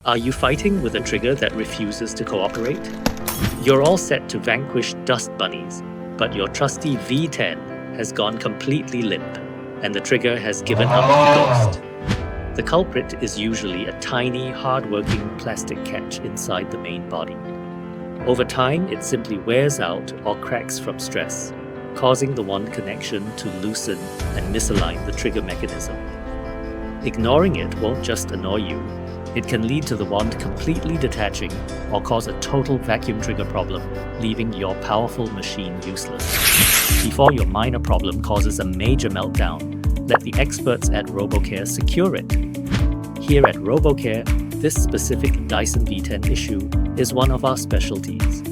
Are you fighting with a trigger that refuses to cooperate? You're all set to vanquish dust bunnies, but your trusty V10 has gone completely limp, and the trigger has given up the ghost. The culprit is usually a tiny, hard-working plastic catch inside the main body. Over time, it simply wears out or cracks from stress, causing the wand connection to loosen and misalign the trigger mechanism. Ignoring it won't just annoy you, it can lead to the wand completely detaching or cause a total vacuum trigger problem, leaving your powerful machine useless. Before your minor problem causes a major meltdown, let the experts at RoboCare secure it. Here at RoboCare, this specific Dyson V10 issue is one of our specialties.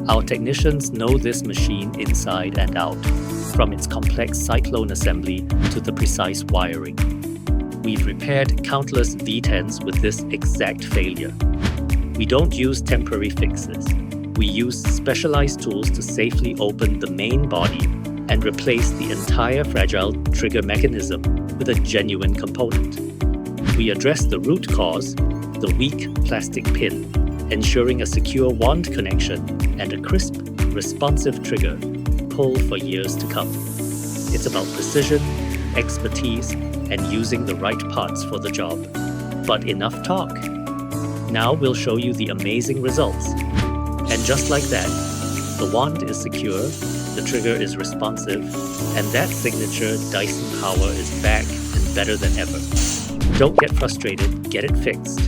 Our technicians know this machine inside and out, from its complex cyclone assembly to the precise wiring. We've repaired countless V10s with this exact failure. We don't use temporary fixes. We use specialized tools to safely open the main body and replace the entire fragile trigger mechanism with a genuine component. We address the root cause, the weak plastic pin, ensuring a secure wand connection and a crisp, responsive trigger pull for years to come. It's about precision, expertise, and using the right parts for the job. But enough talk. Now we'll show you the amazing results. And just like that, the wand is secure, the trigger is responsive, and that signature Dyson power is back and better than ever. Don't get frustrated, get it fixed.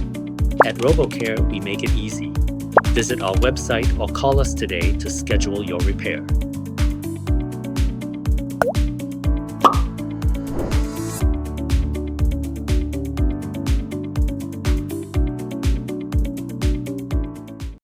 At RoboCare, we make it easy. Visit our website or call us today to schedule your repair.